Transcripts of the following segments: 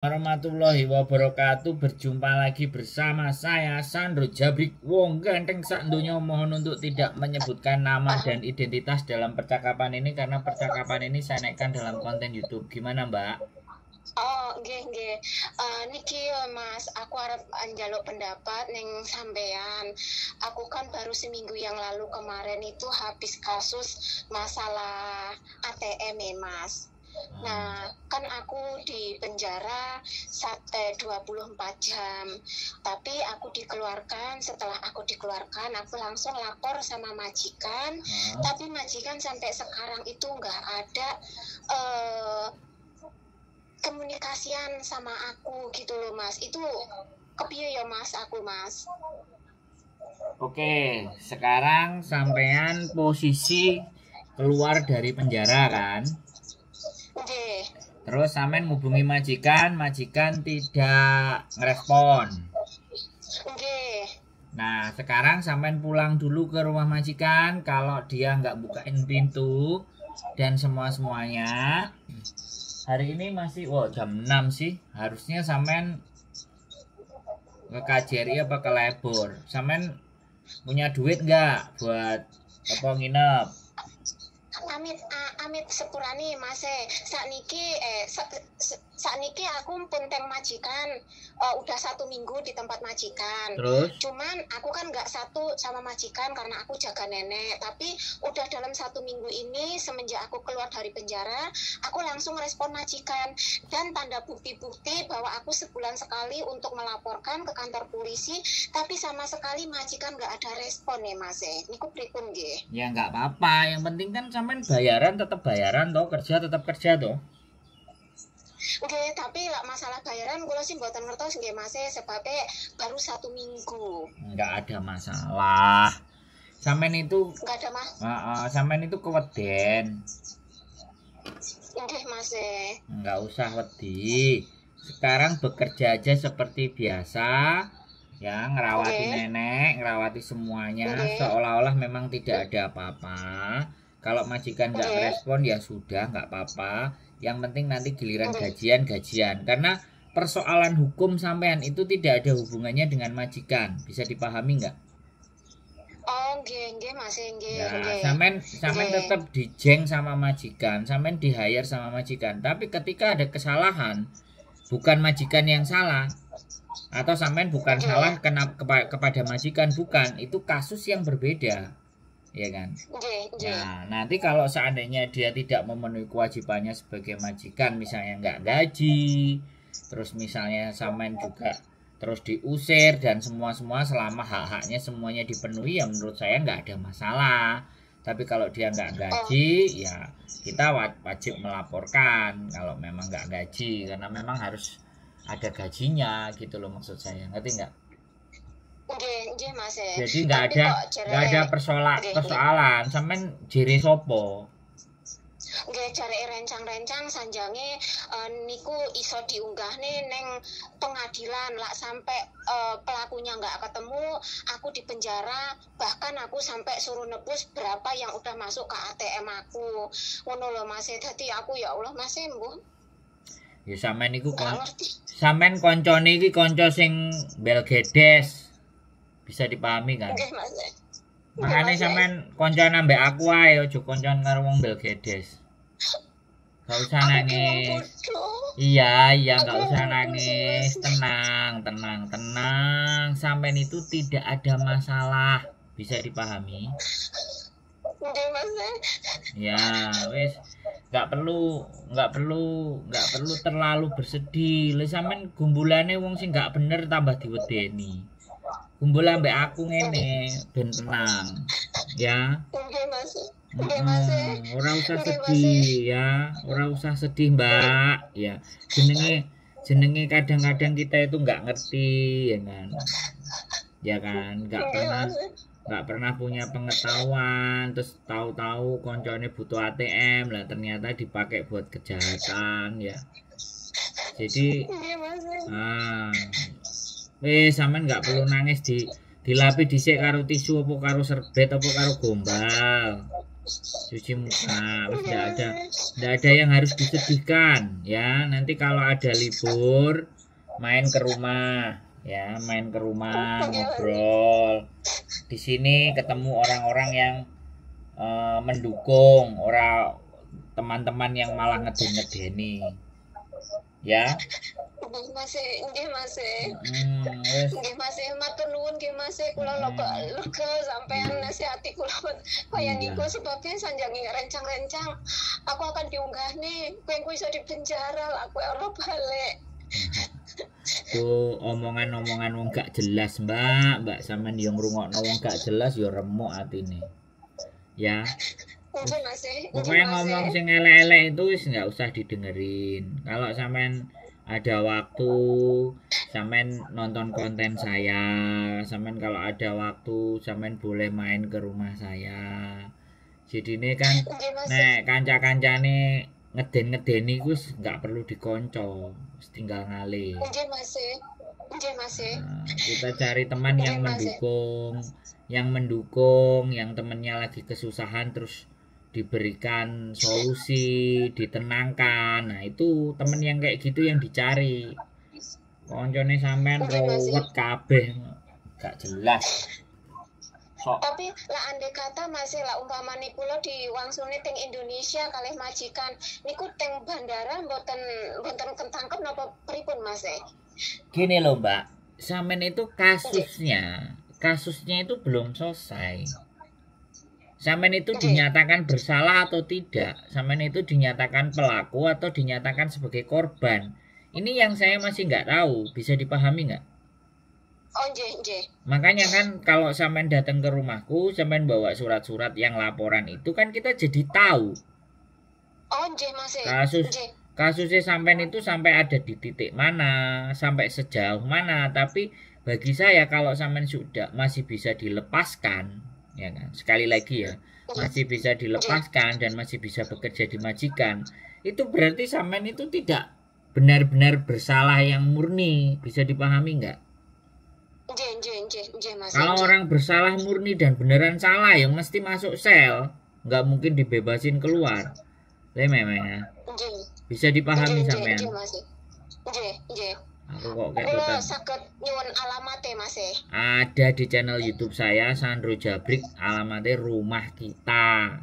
Warahmatullahi wabarakatuh. Berjumpa lagi bersama saya Sandro Jabrik Wong Ganteng sak donya. Mohon untuk tidak menyebutkan nama dan identitas dalam percakapan ini karena percakapan ini saya naikkan dalam konten YouTube. Gimana, Mbak? Oh, nggih. Niki Mas, aku arep njaluk pendapat ning sampean. Aku kan baru seminggu yang lalu kemarin itu habis kasus masalah ATM ya, Mas. Nah, kan aku di penjara 24 jam. Tapi aku dikeluarkan, setelah aku dikeluarkan, aku langsung lapor sama majikan. Tapi majikan sampai sekarang itu nggak ada komunikasian sama aku gitu loh, Mas. Itu kepiye ya, Mas, aku, Mas? Oke, sekarang sampean posisi keluar dari penjara kan? Oke. Terus sampean ngubungi majikan tidak ngerespon. Oke. Nah, sekarang sampean pulang dulu ke rumah majikan. Kalau dia nggak bukain pintu dan semuanya, hari ini masih jam 6 sih. Harusnya sampean ke KJRI apa ke Lebor. Sampean punya duit nggak buat apa nginep? Amit sepurane, Mas. Sakniki aku pun teng majikan udah 1 minggu di tempat majikan. Terus? Cuman aku kan nggak satu sama majikan karena aku jaga nenek. Tapi udah dalam 1 minggu ini semenjak aku keluar dari penjara, aku langsung respon majikan dan tanda bukti-bukti bahwa aku sebulan sekali untuk melaporkan ke kantor polisi, tapi sama sekali majikan nggak ada respon ya, Mas. Niku pripun nggih? Ya nggak apa-apa. Yang penting kan sampean bayaran tetap bayaran toh, kerja tetap kerja toh. Oke, tapi lah masalah bayaran kula sih mboten ngertos nggih, Mas, sebabnya baru 1 minggu. Nggak ada masalah. Sampean itu Nggak ada, Mas. Sampean itu keweden. Nggih, Mas. Nggak usah wedi. Sekarang bekerja aja seperti biasa. Ya, ngerawati nenek, ngerawati semuanya, seolah-olah memang tidak ada apa-apa. Kalau majikan nggak respon ya sudah, nggak apa-apa. Yang penting nanti giliran gajian. Karena persoalan hukum sampean itu tidak ada hubungannya dengan majikan. Bisa dipahami nggak? Oh, nggih, Mas, nggih. Ya, sampean tetap dijeng sama majikan, sampean di-hire sama majikan. Tapi ketika ada kesalahan, bukan majikan yang salah. Atau sampean bukan salah kepada majikan, bukan, itu kasus yang berbeda, ya kan? Nah, nanti kalau seandainya dia tidak memenuhi kewajibannya sebagai majikan, misalnya nggak gaji, terus misalnya sampean juga terus diusir dan semua selama hak-haknya semuanya dipenuhi, ya menurut saya nggak ada masalah. Tapi kalau dia nggak gaji, ya kita wajib melaporkan kalau memang nggak gaji, karena memang harus ada gajinya gitu loh, maksud saya, ngerti nggak? Nggih, Mas. Jadi nggak ada persoalan sampean jere sopo. Nggih, jare rencang-rencang sanjange niku iso diunggahne neng pengadilan lah sampai pelakunya nggak ketemu, aku di penjara, bahkan aku sampai suruh nebus berapa yang udah masuk ke ATM aku. Ngono lho, Mas. Dadi aku ya Allah, Mas, mbuh. Ya sampean iku sampean koncone iki kanca sing Belgedes. Bisa dipahami kan? Nggih, Mas. Makane sampean koncoan ambek aku ae, aja koncoan karo wong Belgedes. Gak usah nangis. Iya, nggak usah nangis. Tenang. Sampean itu tidak ada masalah. Bisa dipahami? Nggih, Mas. Ya, wis. Nggak perlu terlalu bersedih. Lah sampean gumbulane wong sing nggak bener tambah diwedeni. Gumbul ambek aku ngene ben tenang. Ya. Nggih, Mas. Ora usah sedih ya, ora usah sedih, Mbak. Ya, jenenge kadang-kadang kita itu nggak ngerti, ya kan? Ya kan, nggak pernah punya pengetahuan, terus tahu-tahu koncone butuh ATM lah, ternyata dipakai buat kejahatan ya. Jadi sampean nggak perlu nangis, dilapi dhisik karo tisu apa karo serbet apa karo gombal. Cuci muka, tidak ada yang harus disedihkan ya. Nanti kalau ada libur main ke rumah ya, main ke rumah ngobrol. Di sini ketemu orang-orang yang mendukung, orang teman-teman yang malah ngeden-ngedeni ya. Masih nggih masih. Wes. Nggih masih matur nuwun nggih masih kula lega sampean nasihati kula kaya Iya. niku sebabnya sanjangi rencang-rencang aku akan diunggah nih kowe iso dipenjara lah kowe ora balik. Tuh omongan-omongan wong gak jelas, Mbak sampean yo ngrungokno wong gak jelas yo remuk atine. Ya. Nggih masih. Pokoknya ngomong sing elek-elek itu wis nggak usah didengerin. Kalau sampean ada waktu, sampean nonton konten saya, sampean kalau ada waktu, sampean boleh main ke rumah saya. Jadi ini kan, nek kanca-kancane ngeden-ngedeni wis nggak perlu dikonco, wis tinggal ngalih. Nggih masih. Nggih masih. Nah, kita cari teman yang mendukung, yang temennya lagi kesusahan terus diberikan solusi, ditenangkan. Nah itu temen yang kayak gitu yang dicari. Koncone sampean ruwet kabeh gak jelas. Tapi lah andai kata masih lah umpamane kula diwangsune teng Indonesia kalih majikan niku teng bandara mboten ketangkep napa pripun Mas? Gini loh Mbak, sampean itu kasusnya itu belum selesai. Sampean itu dinyatakan bersalah atau tidak, sampean itu dinyatakan pelaku atau dinyatakan sebagai korban. Ini yang saya masih nggak tahu, bisa dipahami nggak? Oh, nggih. Makanya kan kalau sampean datang ke rumahku, sampean bawa surat-surat yang laporan itu kan kita jadi tahu. Oh, nggih Mas. Kasusnya sampean itu sampai ada di titik mana, sampai sejauh mana. Tapi bagi saya kalau sampean sudah masih bisa dilepaskan, ya kan, sekali lagi ya, masih bisa dilepaskan dan masih bisa bekerja di majikan, itu berarti sampean itu tidak benar-benar bersalah yang murni. Bisa dipahami nggak? Mas. Kalau orang bersalah murni dan beneran salah ya mesti masuk sel, nggak mungkin dibebasin keluar. Memang bisa dipahami sampean. Aku kok kayak saged nyuwun alamatnya Mas. Ada di channel YouTube saya Sandro Jabrik, alamatnya Rumah Kita.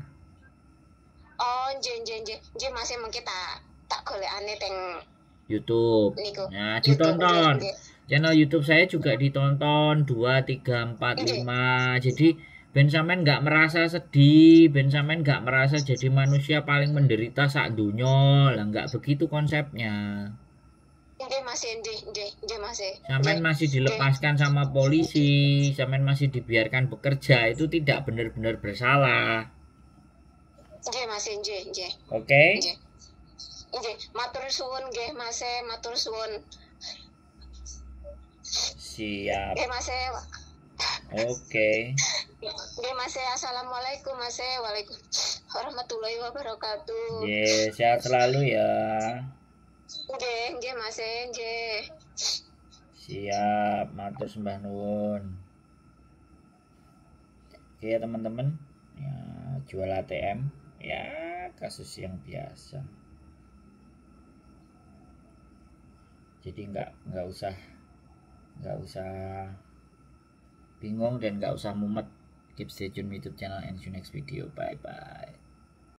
Oh, nggih Mas mengki tak golekane teng YouTube. Nah, ditonton. Channel YouTube saya juga ditonton 2, 3, 4, 5. Jadi ben sampean nggak merasa sedih, ben sampean nggak merasa jadi manusia paling menderita sak donya. Lah nggak begitu konsepnya. Nggih Mas, nggih Mas. Sampean masih dilepaskan sama polisi, sampean masih dibiarkan bekerja, itu tidak benar-benar bersalah. Nggih Mas, nggih. Oke. Nggih, matur suwun nggih Mas, matur suwun. Siap. Nggih Mas. Oke. Nggih Mas, assalamualaikum Mas. Waalaikumsalam warahmatullahi wabarakatuh. Nggih, sehat selalu ya. Nggih Mas, nggih. Siap, matur sembah nuwun. Oke teman-teman, ya jual ATM, ya kasus yang biasa. Jadi nggak usah bingung dan nggak usah mumet. Keep stay tune YouTube channel and see you next video. Bye bye.